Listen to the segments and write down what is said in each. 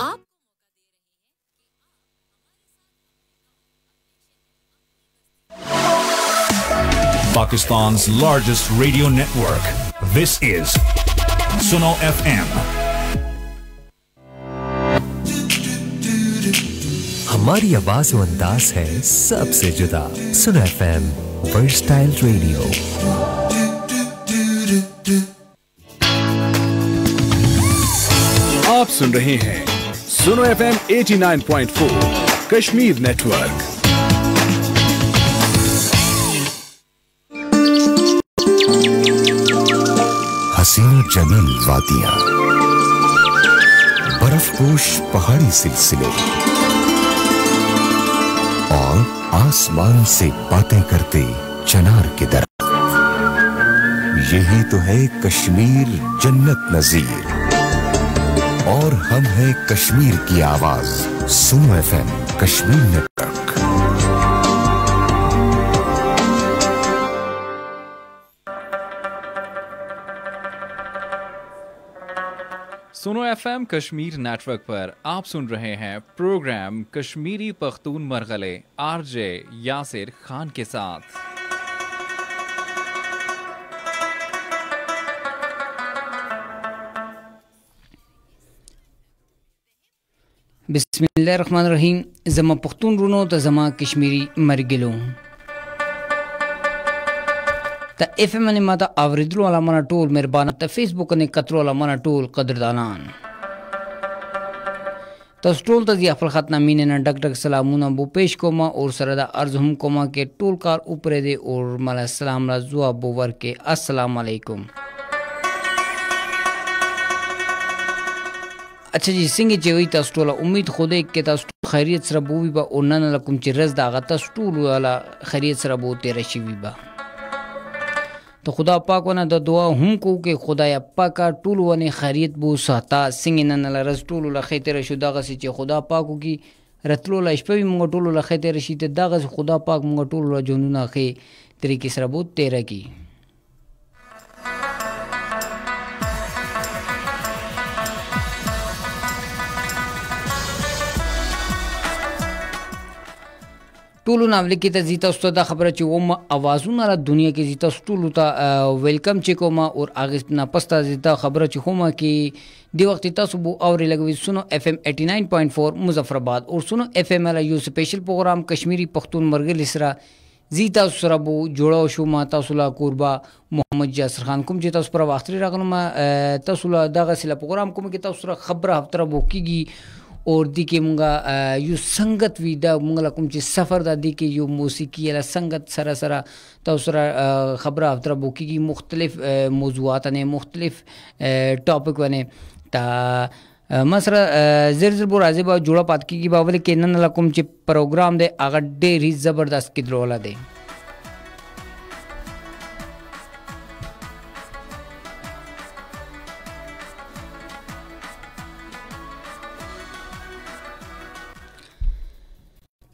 آپ Pakistan's largest radio network. This is Suno FM. ہماری آواز و انداز ہے سب سے جدا. سنو FM ورسٹائل ریڈیو. آپ سن رہے ہیں سنو FM 89.4 کشمیر نیٹ ورک. حسین و جمیل وادیاں، برف پوش پہاڑی سلسلے اور آسمان سے باتیں کرتے چنار کے درخت، یہی تو ہے کشمیر جنت نظیر. اور ہم ہیں کشمیر کی آواز. سنو FM کشمیر نیٹ ورک. سنو FM کشمیر نیٹ ورک پر آپ سن رہے ہیں پروگرام کشمیری پختون مرغلے RJ یاسر خان کے ساتھ. بسم اللہ الرحمن الرحیم. زما پختون رونو تا زما کشمیری مرګلو تا FM نے ماتا اوریدلو والا منا ټول مهربانه تا فیسبوک نے کترو والا منا ټول قدردانان تاسو ټول ته دی خپل خط نامینه نه ډک ډک سلامونه بو پیش کوما اور سره دا عرض هم کوما کې ټول کار اوپر دی اور مل السلام را جواب ور کې السلام علیکم. اچھا جی څنګه چې وي تاسو ټول امید خوده کې تاسو خیریت سره بووي با او نن لکم چې رز دا غته ټول والا خیریت سره بو تیر شي وي با. تو خدا پاک ونه د دعا هم کو کې خدای پاک ټول ونه خیریت بو ساته څنګه نن لرز ټول له خیتر شو دغه چې خدا پاکو کې رتلو لا شپې موږ ټول له خیتر شي ته دغه خدا پاک موږ ټول له جنونه خې طریقې سره بو تیر کی. ټولو نامل کې ته زیتا استاد دا خبره چې وم اوازونه را دنیا کې زیتا ټولو ته ویلکم چې کومه اور اغه نه پستا زیتا خبره چې کومه کې دی وخت تاسو بو اور لګوي. سنو FM 89.4 مظفر آباد اور سنو FM لا یو سپیشل پروگرام کشمیری پختون مرګل سره زیتا سره بو جوړو شو ما تاسو لا قربا محمد یاسر خان کوم چې تاسو پر واختري راغلم تاسو لا دغه سله پروگرام کوم کې تاسو سره خبره هفتره بو کیږي اور دی کې مونږه یو سنگت وی دا مونږ کوم چې سفر دا دی کې یو موسیقي یا سنگت سره سره تاسو سره خبره افتر بو کې مختلف موضوعات نه مختلف ټاپک ونه تا مسره زر زر بو راځي با جوړه پات کیږي باول کې نن لکم چې پروګرام دی هغه ډېر زبردست کیدرولا دی.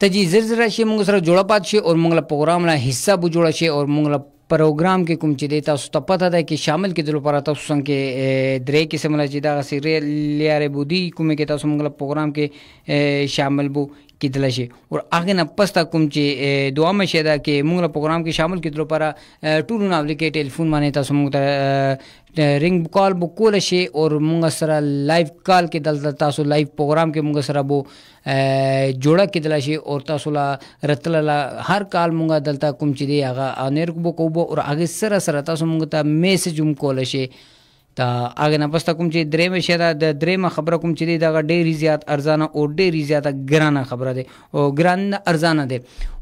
تجی زر زر شي موږ سره جوړه پات شي اور موږ له پروګرام لا حصہ بو جوړه شي اور موږ له پروګرام کې کوم چې دیتا تاسو ته پته ده کې شامل کېدل لپاره تاسو څنګه درې قسم لا چې دا سیریل لیاره بودی کوم کې تاسو موږ له پروګرام کې شامل بو کېدل شي اور هغه نه پستا کوم چې دعا مشه ده کې موږ له پروګرام کې شامل کېدل لپاره ټول نو کې ټلیفون باندې تاسو موږ ته رنگ کال بو کول شي اور موږ سره لایو کال کې دلته تاسو لایو پروګرام کې موږ سره بو جوړه کېدل شي اور تاسو لا رتل لا هر کال موږ دلته کوم چې دی هغه انیر بو کو اور هغه سره سره تاسو موږ ته میسج هم کول شي تا هغه نه پستا کوم چې درې مشه دا د درې ما خبره کوم چې دا ډېری زیات ارزانه او ډېری زیات ګرانه خبره ده او ګران ارزانه ده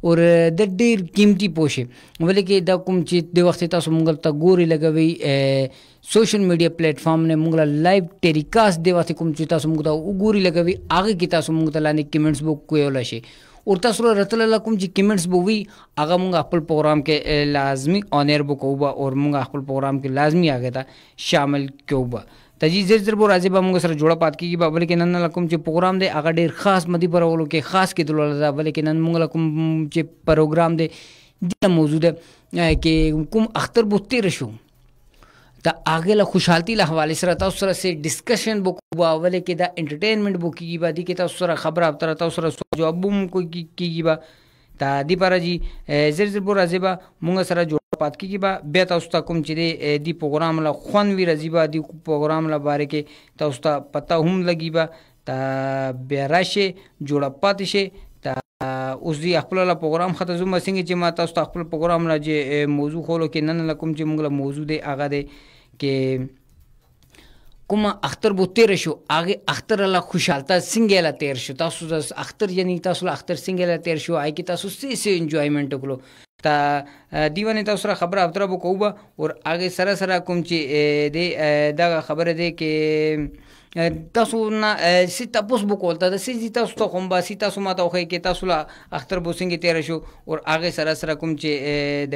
اور د ډېر قیمتي پوشه ولې کې دا کوم چې د وخت تاسو موږ ته ګوري لګوي سوشل میډیا پلیټ فارم نے موږ لا لایو ټیلیکاسټ دی وخت کوم چې تاسو موږ ته وګوري لګوي هغه کې تاسو موږ ته لاندې کمنټس بو کویول شي اور تاسو رتل لکم چې کمنټس بو وی هغه موږ خپل پروګرام کې لازمی اونر بو کوبا اور موږ خپل پروګرام کې لازمی هغه ته شامل کوبا. تجی زر زر بو راځي به موږ سره جوړه پات کیږي به بلکې نن لکم چې پروګرام دی هغه ډیر خاص مدي پرولو کې خاص کې دلول دا بلکې نن موږ لکم چې پروګرام دی د موضوع ده کې کوم اختر بو تیر شو تا آگے لا خوشحالتی لا حوالے سره تاسو سره سه ډسکشن بو اوله کې دا انټرټینمنت بو کیږي با دی کې تاسو سره خبره اتر تاسو سره جواب بو کو کیږي با تا دی پاره جی زر زر بو راځي با مونږ سره جوړ پات کیږي با بیا تاسو ته کوم چې دی پروګرام لا خون وی راځي با دی پروګرام لا باره کې تاسو ته پته هم لګي با تا بیا راشه جوړ پات شي تا اوس دی خپل لا پروګرام خته زما څنګه چې ما تاسو ته خپل پروګرام لا چې موضوع خولو کې نن لکم چې مونږ لا موضوع دی هغه دی کہ کوم اختر بو تیر شو آگے اختر لا خوشحالتا څنګه لا تیر شو تاسو د اختر یعنی تاسو لا اختر څنګه لا تیر شو آی کی تاسو سه انجوایمنٹ وکړو تا دیوانه تاسو سره خبره اتر بو کوبا اور آگے سره سره کوم چې د دا خبره دی کې تاسو نه سی تاسو بو کولتا د سی تاسو ته کوم با سی تاسو ما ته خو کې تاسو لا اختر بو څنګه تیر شو اور آگے سره سره کوم چې د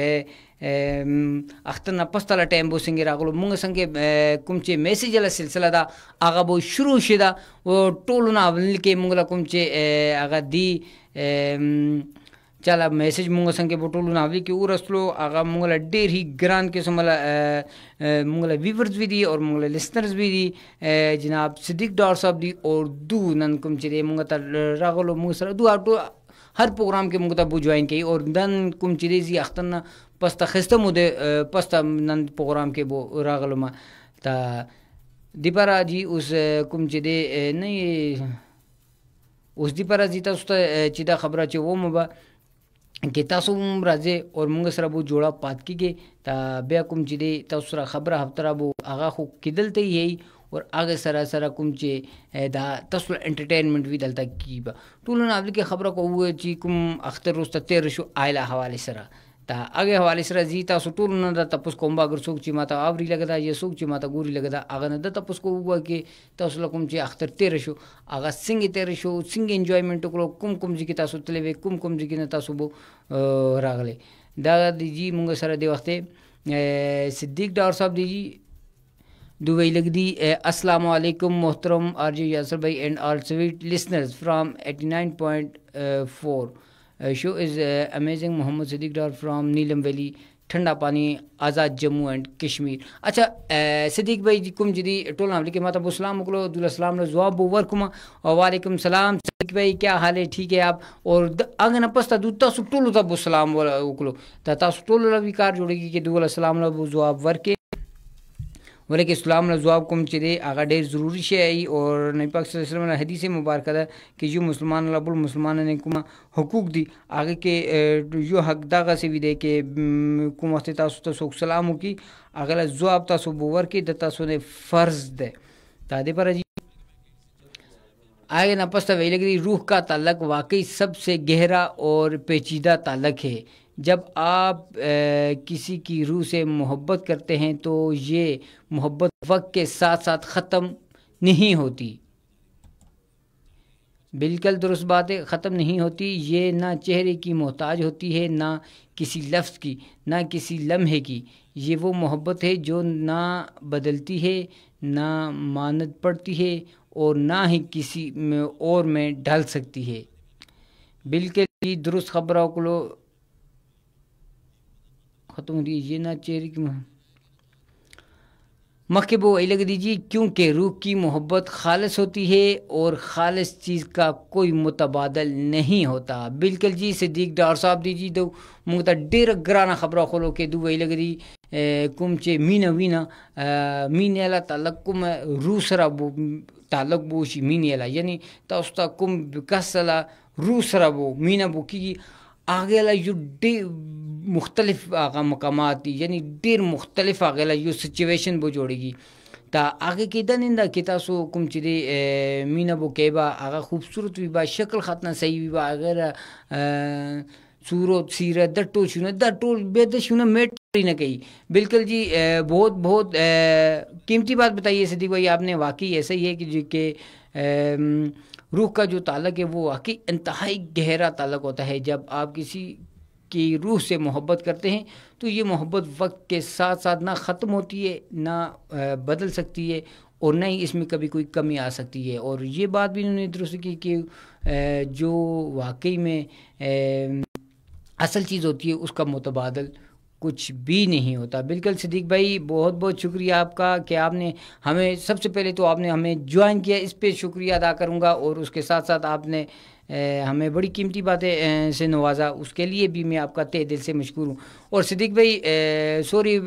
اختر نه پسته لا ټایم بو څنګه راغلو مونږ څنګه کوم چې میسج له سلسله دا هغه بو شروع شیدا او ټولو نه ول کې مونږ کوم چې هغه دی چلا میسج مونږ څنګه په ټولو نه وی کې ورسلو هغه مونږ له ډېر هی ګران کې سمله مونږ له ویورز وی دي او مونږ له لسنرز وی دي جناب صدیق ډار صاحب دی اور دو نن کوم چې مونږ ته راغلو مونږ سره دو هر پروګرام کې مونږ ته بو جوائن کړي اور نن کوم چې زی اختر نه پسته خسته مو ده پسته نن پروګرام کې بو راغلو ما تا دی پارا جی اوس کوم چې دی نه اوس دی پارا جی تاسو ته چې دا خبره چې و مو با کې تاسو هم راځي او موږ سره بو جوړه پات کیږي تا بیا کوم چې دی تاسو سره خبره هفتره بو هغه خو کېدلته یي اور آگے سره سره کوم چې دا تاسو انټرټینمنت وی دلته کیبا ټول نه خپل خبره کوو چې کوم اختر روسته تیر شو آیلا حواله سره تا آگے حواله سره زی تاسو ټول نه د تاسو کوم باګر څوک چې ماته اوري لګدا یا څوک چې ماته ګوري لګدا هغه نه د تاسو کوو کې تاسو کوم چې اختر تیر شو هغه څنګه تیر شو څنګه انجوایمنت وکړو کوم ځکه تاسو تلوي کوم ځکه نه تاسو بو راغله دا دی جی موږ سره دی وخت صدیق ډار صاحب دی جی دوی لگ دی السلام علیکم محترم آر جے یاسر بھائی اینڈ آل سویٹ لسنرز فرام 89.4 شو از امیزنگ محمد صدیق ڈار فرام نیلم ویلی ٹھنڈا پانی آزاد جموں اینڈ کشمیر اچھا صدیق بھائی جی کم جدی ٹول نام لکھے ماتا السلام علیکم عبد السلام جواب ورکم وعلیکم السلام صدیق بھائی کیا حال ہے ٹھیک ہے آپ اور آگے نہ پستا دو تاسو ټولو ته السلام وکړو تا تاسو ټولو له کار جوړیږي کې دو السلام له جواب ورکې ولیکن اسلام نے جواب کم چرے آگا ډیر ضروری شی ای اور نبی پاک صلی اللہ علیہ وسلم نے حدیث مبارکہ ده کہ جو مسلمان رب المسلمان نے کوم حقوق دی آگے کے جو حق داغه سی وی دے کہ کوم وخت تاسو ته سلام کی اگلا جواب تاسو بور کی د تاسو نے فرض ده تا دے پر جی آگے نہ پستا ویلے کہ روح کا تعلق واقعی سب سے گہرا اور پیچیدہ تعلق ہے جب آپ کسی کی روح سے محبت کرتے ہیں تو یہ محبت وقت کے ساتھ ساتھ ختم نہیں ہوتی بالکل درست بات ہے ختم نہیں ہوتی یہ نہ چہرے کی محتاج ہوتی ہے نہ کسی لفظ کی نہ کسی لمحے کی یہ وہ محبت ہے جو نہ بدلتی ہے نہ مانت پڑتی ہے اور نہ ہی کسی اور میں ڈھل سکتی ہے بالکل درست خبروں کو ختم ہوتی ہے یہ نہ چہرے کی مکبو لگ دیجیے کیونکہ روح کی محبت خالص ہوتی ہے اور خالص چیز کا کوئی متبادل نہیں ہوتا بالکل جی صدیق ڈار صاحب دی جی دو مونږ ته ډېر ګرانه خبره خلو کې دوی ویل غدي کوم چې مینا مینه لا تعلق کوم روح سره تعلق بو شي مینه لا یعنی تاسو ته کوم کسلا روح سره بو مینا بو کی آگے لا یو مختلف آغا مقامات یعنی ډیر مختلف آگے لا یو سچویشن بو جوړي گی تا آگے کې د نندا کې تاسو کوم چې دی مینا بو کېبا هغه خوبصورت وي با شکل خاطر صحیح وي با اگر صورت سیرت د ټول شونه د ټول به د شونه میټ نہ کہی بالکل جی بہت قیمتی بات بتائیے صدیق بھائی آپ نے واقعی ایسا ہی ہے کہ روح کا جو تعلق ہے وہ واقعی انتہائی گہرا تعلق ہوتا ہے جب آپ کسی کی روح سے محبت کرتے ہیں تو یہ محبت وقت کے ساتھ ساتھ نہ ختم ہوتی ہے نہ بدل سکتی ہے اور نہ ہی اس میں کبھی کوئی کمی آ سکتی ہے اور یہ بات بھی انہوں نے درست کی کہ جو واقعی میں اصل چیز ہوتی ہے اس کا متبادل کچھ بھی نہیں ہوتا. بالکل صدیق بھائی, بہت بہت شکریہ آپ کا کہ آپ نے ہمیں, سب سے پہلے تو آپ نے ہمیں جوائن کیا, اس پہ شکریہ ادا کروں گا, اور اس کے ساتھ ساتھ آپ نے ہمیں بڑی قیمتی باتیں سے نوازا, اس کے لیے بھی میں آپ کا تہ دل سے مشکور ہوں. اور صدیق بھائی سوری,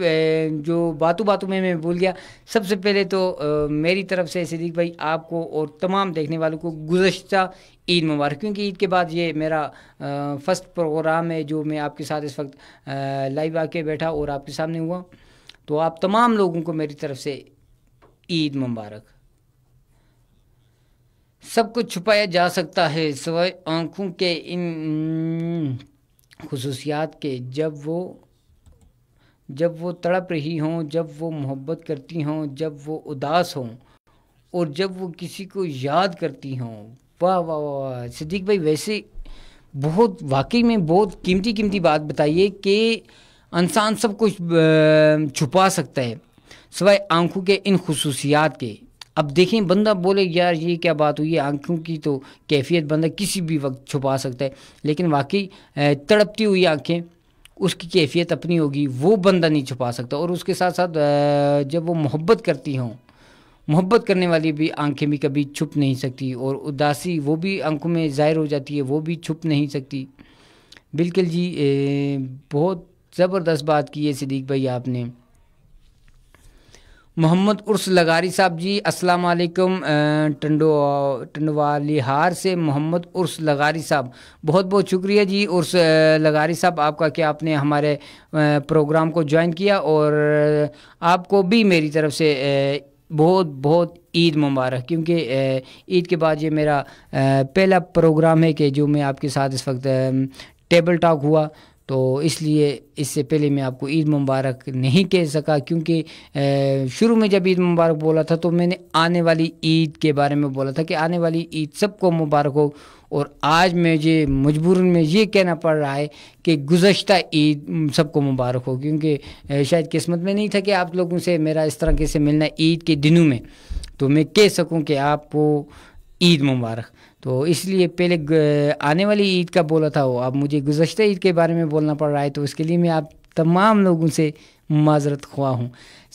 جو باتوں میں بھول گیا, سب سے پہلے تو میری طرف سے صدیق بھائی آپ کو اور تمام دیکھنے والوں کو گزشتہ عید مبارک, کیونکہ عید کے بعد یہ میرا فرسٹ پروگرام ہے جو میں آپ کے ساتھ اس وقت لائیو آ کے بیٹھا اور آپ کے سامنے ہوا. تو آپ تمام لوگوں کو میری طرف سے عید مبارک. سب کچھ چھپایا جا سکتا ہے سوائے آنکھوں کے ان خصوصیات کے, جب وہ تڑپ رہی ہوں, جب وہ محبت کرتی ہوں, جب وہ اداس ہوں, اور جب وہ کسی کو یاد کرتی ہوں. واہ واہ واہ صدیق بھائی, ویسے بہت واقعی میں بہت قیمتی بات بتائیے کہ انسان سب کچھ چھپا سکتا ہے سوائے آنکھوں کے ان خصوصیات کے. اب دیکھیں, بندہ بولے یار یہ کیا بات ہوئی ہے, آنکھوں کی تو کیفیت بندہ کسی بھی وقت چھپا سکتا ہے, لیکن واقعی تڑپتی ہوئی آنکھیں, اس کی کیفیت اپنی ہوگی, وہ بندہ نہیں چھپا سکتا. اور اس کے ساتھ ساتھ جب وہ محبت کرتی ہوں, محبت کرنے والی بھی آنکھیں بھی کبھی چھپ نہیں سکتی, اور اداسی وہ بھی آنکھوں میں ظاہر ہو جاتی ہے, وہ بھی چھپ نہیں سکتی. بالکل جی, بہت زبردست بات کی ہے صدیق بھائی آپ نے. محمد عرس لغاری صاحب جی السلام علیکم, ٹنڈوالی ہار سے محمد عرس لغاری صاحب, بہت بہت شکریہ جی عرس لغاری صاحب آپ کا کہ آپ نے ہمارے پروگرام کو جوائن کیا, اور آپ کو بھی میری طرف سے بہت عید مبارک, کیونکہ عید کے بعد یہ میرا پہلا پروگرام ہے کہ جو میں آپ کے ساتھ اس وقت ٹیبل ٹاک ہوا, تو اس لیے اس سے پہلے میں آپ کو عید مبارک نہیں کہہ سکا, کیونکہ شروع میں جب عید مبارک بولا تھا تو میں نے آنے والی عید کے بارے میں بولا تھا کہ آنے والی عید سب کو مبارک ہو, اور آج مجھے مجبوراً میں یہ کہنا پڑ رہا ہے کہ گزشتہ عید سب کو مبارک ہو, کیونکہ شاید قسمت میں نہیں تھا کہ آپ لوگوں سے میرا اس طرح سے ملنا عید کے دنوں میں, تو میں کہہ سکوں کہ آپ کو عید مبارک. تو اس لیے پہلے آنے والی عید کا بولا تھا, وہ اب مجھے گزشتہ عید کے بارے میں بولنا پڑ رہا ہے, تو اس کے لیے میں آپ تمام لوگوں سے معذرت خواہ ہوں.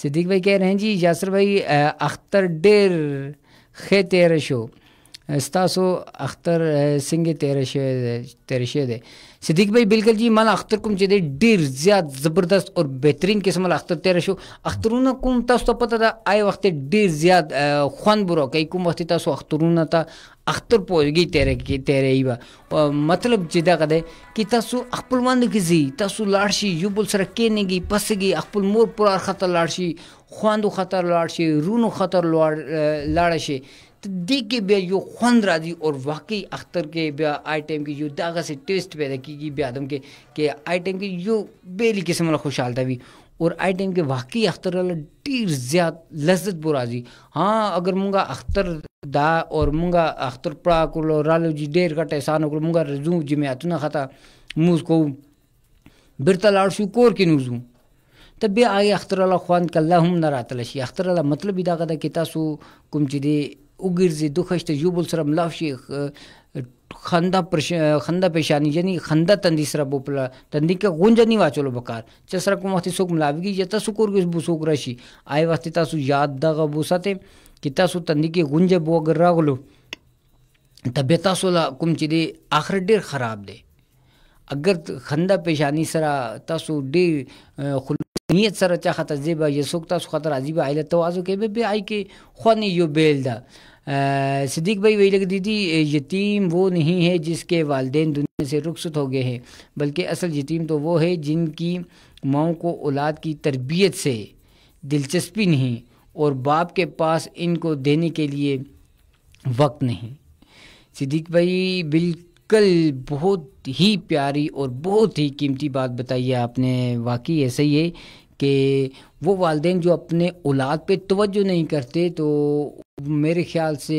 صدیق بھائی کہہ رہے ہیں جی یاسر بھائی اختر ڈیر خے تیرے شو استاسو اختر سنگھ تیرے شے دے. صدیق بھائی بالکل جی, مالا اختر کم چے دے ډیر زیات زبردست اور بہترین قسم اختر تیرے شو. اخترونه کوم تاسو ته پته ده آی وخت ډیر زیات خوند برو کوي, کوم وخت تاسو اخترونه ته اختر پوهږي تیرې ایبا مطلب چې دغه دی چې تاسو خپل باندې کیږي, تاسو لاړ شي یو بل سره کېنږي پسږي, خپل مور پر خطر لاړ شي, خواندو خطر لاړ شي, رونو خطر لاړ شي, دیکھ کے بیا یو خوند راځي. اور واقعي اختر کې بیا آی ټایم کې یو دغه سي ټیسټ پیدا کیږي بیا دم کې آی ټایم کې یو بیلی قسم له خوشحالتا وي, اور آئی ٹائم کے واقعی اختر والا ډیر زیات لذت بو راځي. ہاں اگر مونږه اختر دا اور مونږه اختر پړه کولو رالو جی ډیر غټ احسان وکړو, مونږه رزو جمعیتونه خطا موز کو بیرته لاړ شو کور کې نوزو, ته بیا آی اختر والا خوان کله هم نه راتل شي. اختر والا مطلب دا غدا کې تاسو کوم چې دی وګرځي دوخشته یو بل سره ملاو شي, خندا پیشانی یعنی خندا تندی سره بوپلا تندی کې غونجه نی واچولو بکار چې سره کوم وخت څوک ملاویږي یا تاسو کورګس بو څوک راشي آی وخت تاسو یاد دغه بوساته چې تاسو تندی کې غونجه بو اگر راغلو طبیعت تاسو لا کوم چې دی اخر ډیر خراب دی. اگر خندا پیشانی سره تاسو ډیر نیت سره چا خطر زیبا یا څوک تاسو خطر عجیب عائله توازو کې به آی کې خونی یو بیل دا. صدیق بھائی وہی لگ دیدی یتیم وہ نہیں ہے جس کے والدین دنیا سے رخصت ہو گئے ہیں, بلکہ اصل یتیم تو وہ ہے جن کی ماؤں کو اولاد کی تربیت سے دلچسپی نہیں اور باپ کے پاس ان کو دینے کے لیے وقت نہیں. صدیق بھائی بالکل بہت ہی پیاری اور بہت ہی قیمتی بات بتائی ہے آپ نے. واقعی ایسا ہی ہے کہ وہ والدین جو اپنے اولاد پہ توجہ نہیں کرتے تو میرے خیال سے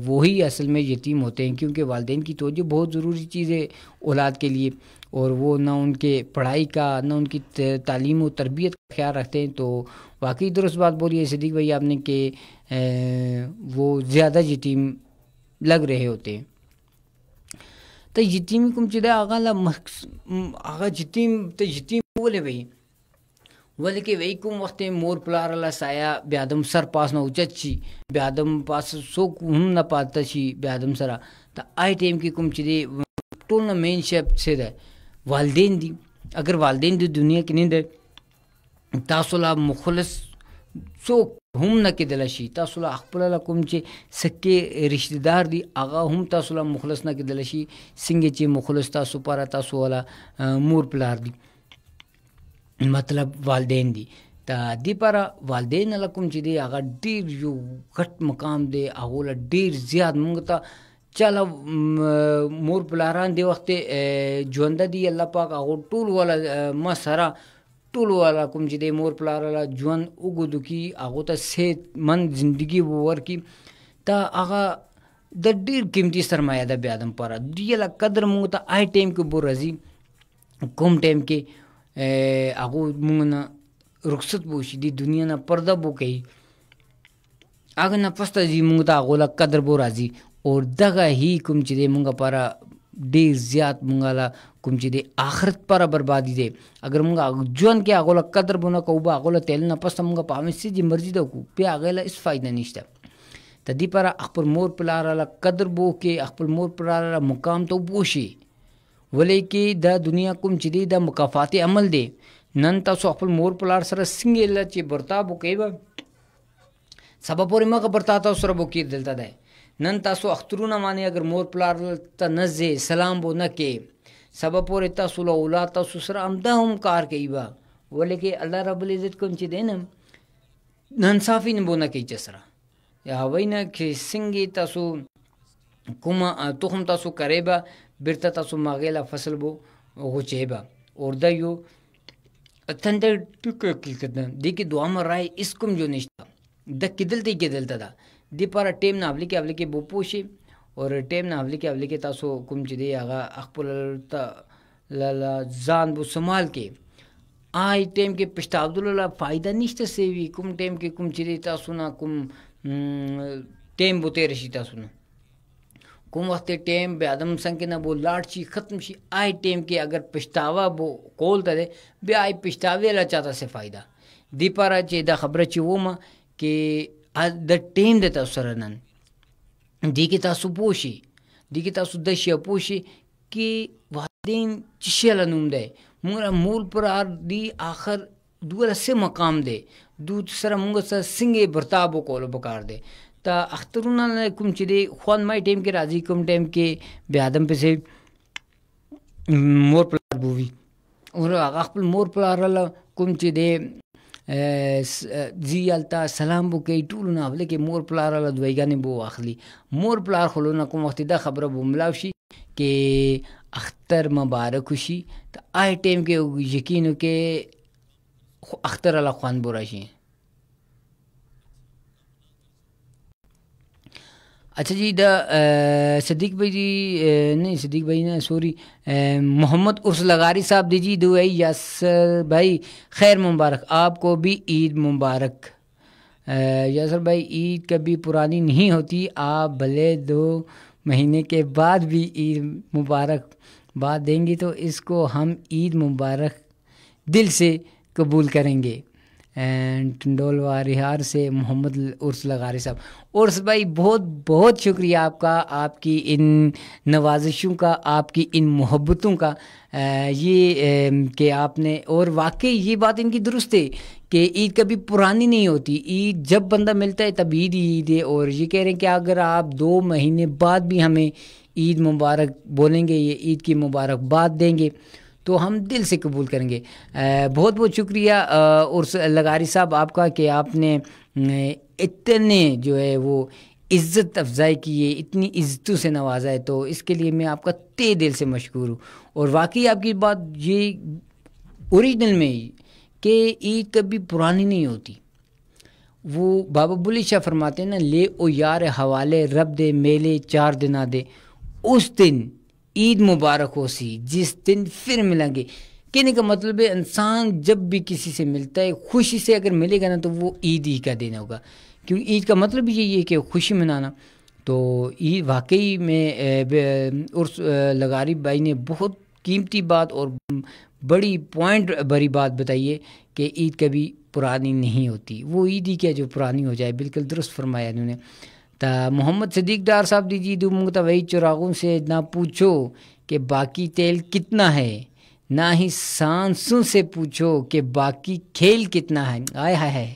وہی اصل میں یتیم ہوتے ہیں, کیونکہ والدین کی توجہ بہت ضروری چیز ہے اولاد کے لیے, اور وہ نہ ان کے پڑھائی کا نہ ان کی تعلیم و تربیت کا خیال رکھتے ہیں. تو واقعی درست بات بولی ہے صدیق بھائی آپ نے کہ وہ زیادہ یتیم لگ رہے ہوتے ہیں. تو یتیم کم چیز آغا یتیم تو یتیم بولے بھائی ولی کې وی کوم وخت مور پلار الله سایا بیا دم سر پاس نه اوچت شي بیا دم پاس سو هم نه پاتې شي بیا دم سره ته آی ټیم کې کوم چې دی ټول نه مین شپ څه ده والدین دي. اگر والدین د دنیا کې نه ده تاسو لا مخلص څوک هم نه کېدلی شي. تاسو لا خپله کوم چې سکې رشته دار دي هغه هم تاسو لا مخلص نه کېدلی شي څنګه چې مخلص تاسو پاره تاسو والا مور پلار دي مطلب والدین دي. ته دې پاره والدین له کوم چې دی هغه ډېر یو غټ مقام دی هغو له ډېر زیات مونږ ته چله مور پلاران دی وخت ژونده دي الله پاک هغو ټول والا ما سره ټول والا کوم چې دی مور پلار والا ژوند اوږدو کي هغو ته صحتمند زندګي ورکړي ته هغه د ډېر قیمتي سرمایه ده بیا دم پاره دې له قدر مونږ ته آی ټایم کې بو راځي کوم ټایم کې هغو مونږ نه رخصت بو شي د دنیا نه پرده بو کوي هغه نه پسته چې مونږ ته هغو له قدر بو راځي اور دغه هی کوم چې دی مونږ پاره ډېر زیات مونږ له کوم چې دی آخرت پاره بربادي دی. اگر مونږ ژوند کې هغو له قدر بو نه کوو به هغو له تیل نه پسته مونږ په همې څه چې مرضي ده وکړو بیا هغې له هېڅ فایده نشته. ته دې پاره خپل مور پلار له قدر بو کې خپل مور پلار له مقام ته وبوشي ولې کې دا دنیا کوم چې دی دا مکافات عمل دی. نن تاسو خپل مور پلار سره څنګه له چې برتاو وکوئ به سبا پورې مغه برتاو تاسو سره وکړي دلته دی. نن تاسو اخترونه مانی اگر مور پلار ته نه ځئ سلام بو نه کې سبا پورې تاسو له اولاد تاسو سره همدا هم کار کوي به ولې کې الله رب العزت کوم چې دی نه نانصافي نه بو نه کوي چا سره یا وایي نه چې څنګه تاسو کومه تخم تاسو کوئ به بیرته تاسو ماغې له فصل بو غوچئ به اور دا یو تنده ټکه حقیقت ده دې کې دوامه رای اس کوم جو نشته د کېدلته یې کېدلته ده دې پاره ټیم نه اولې کې بو پوشي اور ټیم نه اولې کې تاسو کوم چې دی هغه خپل ځان بو سنبھال کې آی ټیم کې پښتاودلو له فایده نشته سوي کوم ټیم کې کوم چې دی تاسو نه کوم ټیم بو تیر شي تاسو نه کوم وخت ټیم بیا دم څنګه نه بو لاړ شي ختم شي آی ټیم کې اگر پښتاوا بو کول ته بیا آی پښتاوې لا چاته څه فایده دی پاره چې دا خبره چې ومه کې د ټیم د تاسو سره نن دی کې تاسو پوښي دی کې تاسو د شی پوښي کې والدین چې شل نوم دی مول پر دی آخر دوه سه مقام دی دو سره موږ سره څنګه برتاو کول پکار دی. تا اخترونه کوم چې دی خوان مای ټیم کې راځي کوم ټیم کې بیا ادم پسې مور پلار بووي اور هغه خپل مور پلار کوم چې دی زی التا سلام بو کوي ټول نه اول کې مور پلار له دویګانې بو واخلي مور پلار خلونه کوم وخت دا خبره بو ملاو شي کې اختر مبارک شي ته آی ټیم کې یقینو کې اختر الله خوان بو راشي. اچھا جی دا صدیق بھائی جی نہیں صدیق بھائی نے سوری محمد عرس لغاری صاحب دی جی دعائی یاسر بھائی خیر مبارک آپ کو بھی عید مبارک. یاسر بھائی عید کبھی پرانی نہیں ہوتی آپ بھلے 2 مہینے کے بعد بھی عید مبارک بات دیں گے تو اس کو ہم عید مبارک دل سے قبول کریں گے. ٹنڈول وارہار سے محمد عرس لغاری صاحب. عرس بھائی بہت بہت شکریہ آپ کا آپ کی ان نوازشوں کا آپ کی ان محبتوں کا یہ کہ آپ نے اور واقعی یہ بات ان کی درست ہے کہ عید کبھی پرانی نہیں ہوتی. عید جب بندہ ملتا ہے تب عید عید ہے اور یہ کہہ رہے ہیں کہ اگر آپ 2 مہینے بعد بھی ہمیں عید مبارک بولیں گے یہ عید کی مبارکباد دیں گے تو ہم دل سے قبول کریں گے. بہت بہت شکریہ عرس لغاری صاحب آپ کا کہ آپ نے اتنے جو ہے وہ عزت افزائی کی ہے اتنی عزتوں سے نوازا ہے تو اس کے لیے میں آپ کا تہ دل سے مشکور ہوں. اور واقعی آپ کی بات یہ اوریجنل میں کہ عید کبھی پرانی نہیں ہوتی. وہ بابا بلی شاہ فرماتے ہیں نا لے او یار حوالے رب دے میلے 4 دن دے اس دن عید مبارک ہو سی جس دن پھر ملیں گے. کہنے کا مطلب ہے انسان جب بھی کسی سے ملتا ہے خوشی سے اگر ملے گا نا تو وہ عید ہی کا دن ہوگا کیونکہ عید کا مطلب یہی ہے کہ خوشی منانا. تو عید واقعی میں عرس لغاری بھائی نے بہت قیمتی بات اور بڑی پوائنٹ بڑی بات بتائی ہے کہ عید کبھی پرانی نہیں ہوتی، وہ عید ہی کیا جو پرانی ہو جائے. بالکل درست فرمایا انہوں نے. تا محمد صدیق ڈار صاحب دیجیے دو منگتا وہی چراغوں سے نہ پوچھو کہ باقی تیل کتنا ہے، نہ ہی سانسوں سے پوچھو کہ باقی کھیل کتنا ہے. آئے ہائے،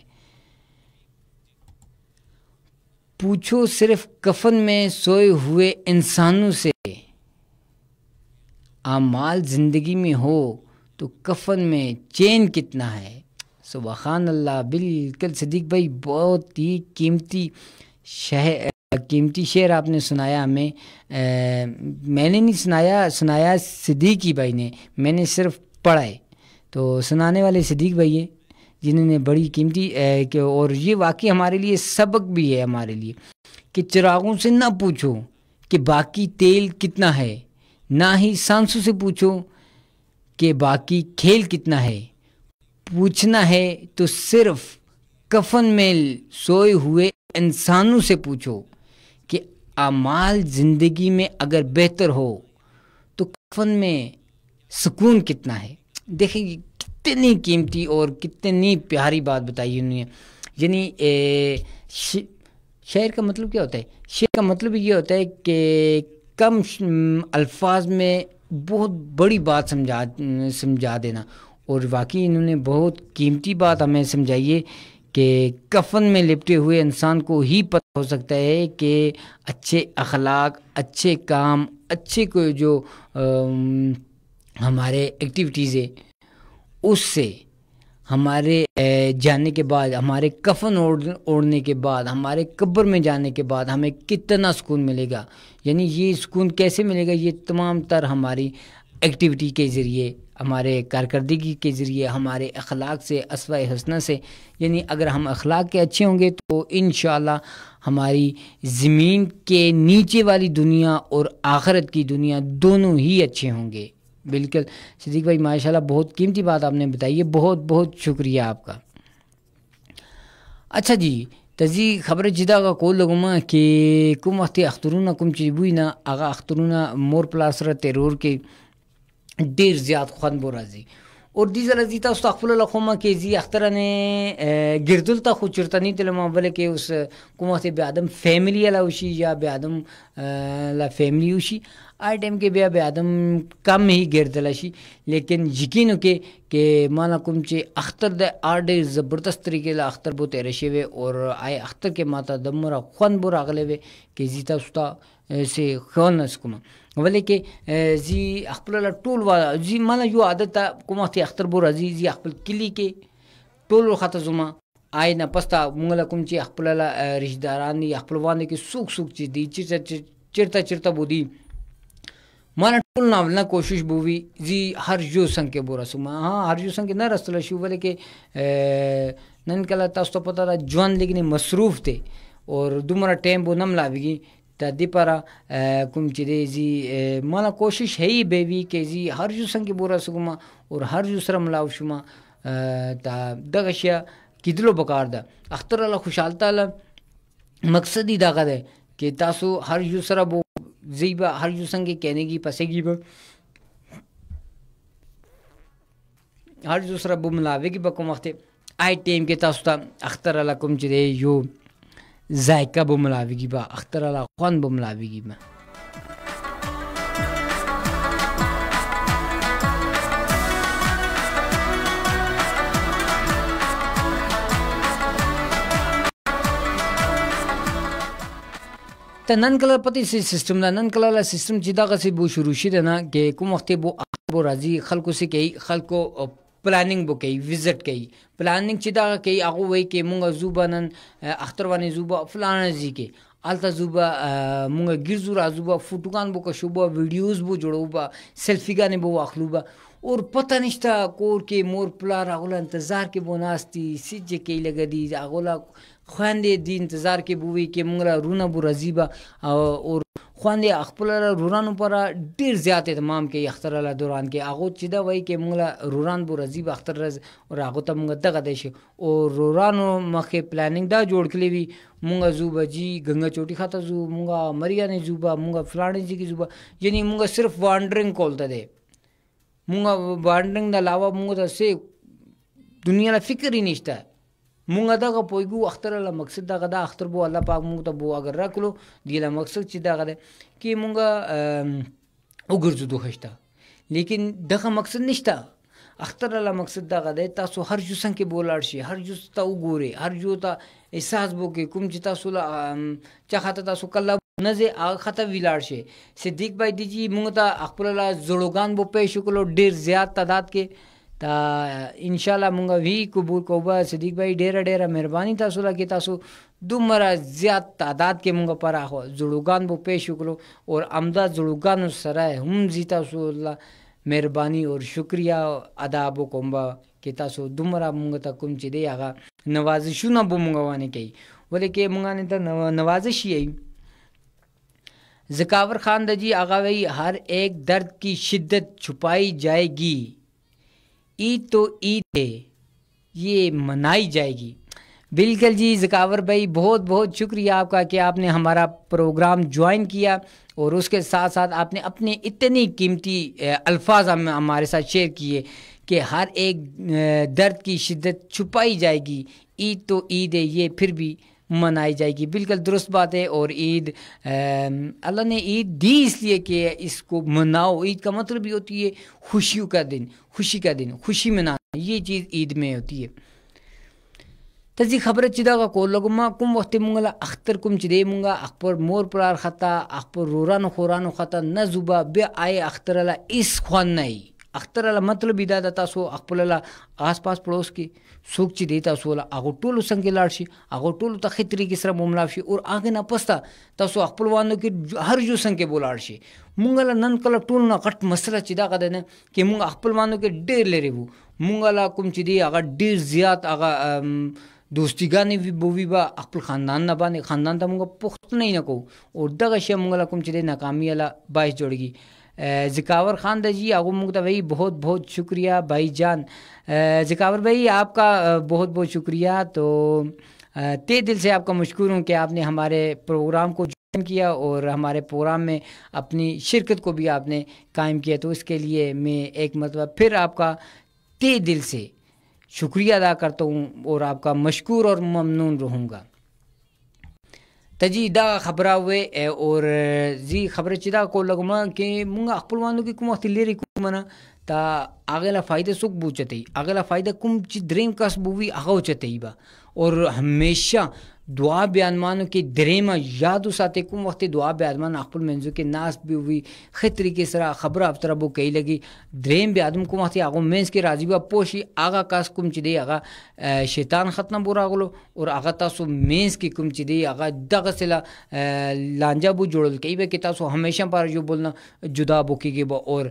پوچھو صرف کفن میں سوئے ہوئے انسانوں سے. اعمال زندگی میں ہو تو کفن میں چین کتنا ہے. سبحان اللہ. بالکل صدیق بھائی بہت ہی قیمتی شعر آپ نے سنایا ہمیں. میں نے نہیں سنایا صدیقی بھائی نے، میں نے صرف پڑھا ہے. تو سنانے والے صدیق بھائی ہیں جنہوں نے بڑی قیمتی اور یہ واقعی ہمارے لیے سبق بھی ہے ہمارے لیے کہ چراغوں سے نہ پوچھو کہ باقی تیل کتنا ہے، نہ ہی سانسوں سے پوچھو کہ باقی کھیل کتنا ہے. پوچھنا ہے تو صرف کفن میں سوئے ہوئے انسانوں سے پوچھو کہ اعمال زندگی میں اگر بہتر ہو تو کفن میں سکون کتنا ہے. دیکھیں کتنی قیمتی اور کتنی پیاری بات بتائی انہوں نے. یعنی شعر کا مطلب کیا ہوتا ہے؟ شعر کا مطلب یہ ہوتا ہے کہ کم الفاظ میں بہت بڑی بات سمجھا دینا. اور واقعی انہوں نے بہت قیمتی بات ہمیں سمجھائی ہے کہ کفن میں لپٹے ہوئے انسان کو ہی پتہ ہو سکتا ہے کہ اچھے اخلاق، اچھے کام، اچھے کوئی جو ہمارے ایکٹیویٹیز ہے اس سے ہمارے جانے کے بعد، ہمارے کفن اوڑھنے کے بعد، ہمارے قبر میں جانے کے بعد ہمیں کتنا سکون ملے گا. یعنی یہ سکون کیسے ملے گا؟ یہ تمام تر ہماری ایکٹیویٹی کے ذریعے، ہمارے کارکردگی کے ذریعے، ہمارے اخلاق سے، اسوہ حسنہ سے. یعنی اگر ہم اخلاق کے اچھے ہوں گے تو انشاءاللہ ہماری زمین کے نیچے والی دنیا اور آخرت کی دنیا دونوں ہی اچھے ہوں گے. بالکل صدیق بھائی ماشاءاللہ بہت قیمتی بات آپ نے بتائی ہے، بہت بہت شکریہ آپ کا. اچھا جی تزی خبر جدا کا کول لگوما کہ کم وقت اخترونا کم چیز بوئی نا آغا اخترونا مور پلاسر تیرور کے ډیر زیات خوند بو راځي. اور دیزه راځي تاسو تخپل له خومه کې زی اخترانه ګردل ته خو چرتنی تل ما بل کې اوس کومه به ادم فیملی لا وشي یا به ادم لا فیملی وشي آئی ٹائم کې بیا به ادم کم ہی ګردل شي. لیکن یقینو کې مالا کوم چې اختر د اډ زبردست طریقې لا اختر بو تیر شي وي اور آی اختر کې ماته دمره خوند بو راغلی وي کې زی تاسو ته سه خونس کوم ولې کې زی خپل ټول وا زی مالا یو عادت کومه ته اختر بو راځي زی خپل کلی کې ټول خاطر زما آی نه پستا مونږ کوم چې خپل رشتہ داران یا خپلوان کې سوق چې دی چې چرته بو دی مانا ټول ناولنا کوشش بووي زی هر یو څنګه کې بو رسوم. هر یو څنګه نه رسول شو ولې کې نن کله تاسو ته پته را ژوند لیکن مصروف ته اور دومره ټایم بو نم لاویږي تا دی پارا کوم چې دی زی مالا کوشش ہے ہی بیوی کہ زی ہر یو څنګه بو رسوم اور ہر یو سره ملاو شوم تا دغه شیا کیدلو بکار ده. اختر الله خوشالتا مقصد ہی دغه ده کہ تاسو ہر یو سره بو زیبا ہر یو څنګه کہنے کی پسے گی ہر یو سره بو ملاوي کی بکوم وخت آئی ٹائم کې تاسو ته اختر الله کوم چې دی یو ذائقہ بو ملاوي کی با اختر الله خوان بو ملاوي کی با. تا نن کله پتی سیستم دا نن کله سیستم چې دغه سی بو شروع شي نه کې کوم وخت بو بو راځي خلکو سي کوي خلکو پلاننګ بو کوي وزټ کوي پلاننګ چې دا کوي هغه وای کې مونږ زوبانن اختر باندې زوبا فلانه زی کې آلتا زوبا مونږ ګرځو راځو فوټوګان بو کو شوبا ویډیوز بو جوړو با سیلفی غانې بو اخلو با اور پتہ نشتا کور کې مور پلا راغله انتظار کې بو ناستی سجه کې لګ دی اغولا خواندې دی انتظار کې بووي کې مونږ رونه بو رزیبا اور خواندې خپل رورانو پر ډیر زیات اهتمام کوي اختر الله دوران کې هغه چې دا وایي کې مونږ روران بو رزیبا اختر رز اور هغه ته مونږ دغه دی شي او رورانو مخه پلانینګ دا جوړ کړی وی مونږ زوبا جی گنگا چوټي خاطر زو مونږ مریا نه زوبا مونږ فلانه جی کی زوبا یعنی مونږ صرف وانډرینګ کولته دی مونږ وانډرینګ د علاوه مونږ ته سه دنیا لا فکر ہی نشتا مونږ دغه پویګو اختر له مقصد دغه د اختر بو الله پاک مونږ ته بو اگر راکلو دی له مقصد چې دغه ده کې مونږ وګرځو هشتا لیکن دغه مقصد نشتا اختر له مقصد دغه ده تاسو هر جو څنګه بولاړ شي هر جو ته وګوري هر جو ته احساس بو کې کوم چې تاسو لا چاته تاسو کله نه زه هغه خطه ویلاړ شي صدیق بھائی دی جی مونږ ته خپل لا زړوګان بو پېښ کولو ډیر زیات تعداد کې تا ان شاء الله مونږ وی قبول کوبا صدیق بھائی ډیره مهرباني تاسو لا کې تاسو دومره زیات تعداد کې مونږ پر اخو زړوګان بو پېښ کولو اور امدا زړوګان سره هم زی تاسو الله مهرباني اور شکریہ ادا بو کومبا کې تاسو دومره مونږ ته کوم چې دی هغه نوازشونه بو مونږ وانه کوي ولکه مونږ نه ته نوازش یې ذکاور خان دجی آغا وی ہر ایک درد کی شدت چھپائی جائے گی عید تو عید ہے یہ منائی جائے گی بالکل جی ذکاور بھائی بہت بہت شکریہ آپ کا کہ آپ نے ہمارا پروگرام جوائن کیا اور اس کے ساتھ ساتھ آپ نے اپنے اتنی قیمتی الفاظ ہمارے ساتھ شیئر کیے کہ ہر ایک درد کی شدت چھپائی جائے گی عید تو عید ہے یہ پھر بھی منائی جائے گی بالکل درست بات ہے اور عید اللہ نے عید دی اس لیے کہ اس کو مناؤ عید کا مطلب یہ ہوتی ہے خوشیوں کا دن خوشی منانا یہ چیز عید میں ہوتی ہے تزی خبر چدا کا کو لگما کم وقت منگلا اختر کم چدے منگا اخبر مور پرار خطا اخبر روران خوران خطا نہ زبا بے آئے اختر اللہ اس خوان نہیں اختر اللہ مطلب ادا دتا سو اخبر اللہ آس پاس پڑوس کی سوک چی دیتا سو اللہ آگو ٹولو سنگی لارشی آگو ٹولو تا خطری کس طرح مملافشی اور آگے نا پستا تا سو اخبر وانو کی ہر جو سنگی بولارشی منگلا نن کلا ٹولو نا غٹ مسئلہ چی دا قدر کہ منگا اخبر وانو کے دیر لے رہے بو منگلا کم چی دی آگا دیر زیاد آگا دوستی گانی بووی با اخبر خاندان نا بانے خاندان تا منگا پخت نہیں نکو اور دا غشی منگلا کم چی دی ناکامی اللہ باعث جوڑ گی ذکاور خان جی آگو مگتا بھائی بہت بہت شکریہ بھائی جان ذکاور بھائی آپ کا بہت بہت شکریہ تو تے دل سے آپ کا مشکور ہوں کہ آپ نے ہمارے پروگرام کو جوائن کیا اور ہمارے پروگرام میں اپنی شرکت کو بھی آپ نے قائم کیا تو اس کے لیے میں ایک مرتبہ پھر آپ کا تے دل سے شکریہ ادا کرتا ہوں اور آپ کا مشکور اور ممنون رہوں گا تجی دا خبرہ ہوئے اور زی خبر چدا کو لگما کہ مونگا خپلوانو کی کوم وخت لري کومنا تا اغلا فائدہ سوک بوچتئی اغلا فائدہ کوم چ دریم کس بووی اغو چتئی با اور ہمیشہ دعا بیان مانو کہ دریما یادو ساتے کوم وقت دعا بیان مان خپل منزو کے ناس بھی ہوئی خطری کے سرا خبر افترا بو کئی لگی دریم بیادم کوم وقت اغو منز کے راضی با پوشی آغا کاس کوم چ دی آغا شیطان ختم بورا غلو اور آغا تاسو منز کی کوم چ دی آغا دغ سلا لانجا بو جوڑل کئی با کہ تاسو ہمیشہ پر جو بولنا جدا بو کی گے با اور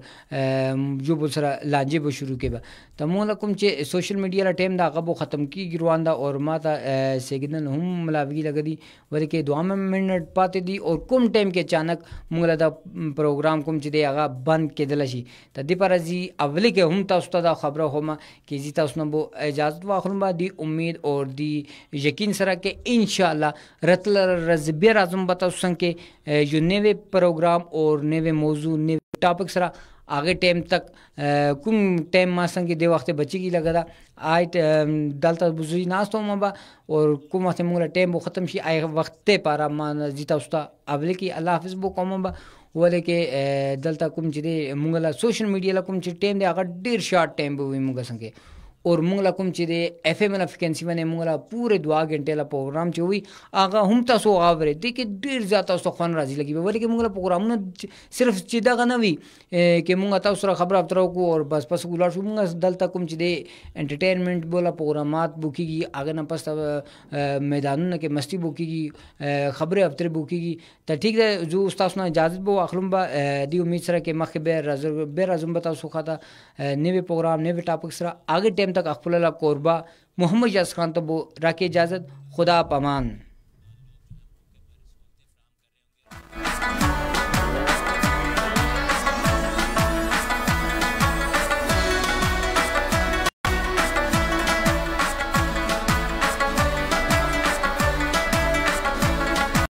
جو بول سرا لانجے بو شروع کے با تمولا کوم چ سوشل میڈیا لا ٹائم دا غبو ختم کی گرواندا اور ماتا سیگنن ہم ملاوی لگا دی بلکہ دعا میں منٹ پاتے دی اور کم ٹائم کے اچانک منگلا دا پروگرام کم چی دے آگا بند کے دلشی تا دی پر ازی اولی کے ہم تا استا دا خبر ہوما کہ زی تا اسنا بو اجازت واخلن با دی امید اور دی یقین سرا کہ انشاءاللہ رتل رزبیر آزم بتا سن کے جو نیوے پروگرام اور نیوے موضوع نیوے ٹاپک سرا آگے ٹائم تک کم ٹائم ماسن کی دے وقت بچی کی لگا دا آئی دالتا بزوی ناستو مبا اور کم وقت مغلا ٹائم بو ختم شی آئی وقت پارا مان زیتا استا اولی کی اللہ حافظ بو کم مبا ولی کہ دالتا کم چی دے مغلا سوشل میڈیا لکم چی ٹائم دے آگا دیر شارٹ ٹائم بو مغلا سنکے اور منگلا کم چی دے ایف ایم ایل فریکینسی میں منگلا پورے 2 گھنٹے لا پروگرام چی ہوئی آگا ہم تا سو آورے دیکھے دیر زیادہ اس تو خوان راضی لگی ولی کہ منگلا پروگرام صرف چیدہ کا نوی کہ منگا تا اس را خبر افتراؤ کو اور بس گولار شو منگا دلتا کم چی دے انٹرٹینمنٹ بولا پروگرامات بوکی گی آگے نا پستا میدانوں کے مستی بوکی گی خبر افتر بوکی گی تا ٹھیک ہے جو استاسنا اجازت بو اخلم با دی امید سرا کہ مخ بے رازم بتا سو خاتا نیوے پروگرام نیوے ٹاپک سرا آگے ٹائم تک اخفل اللہ قربا محمد یاس خان تبو راکی اجازت خدا پامان.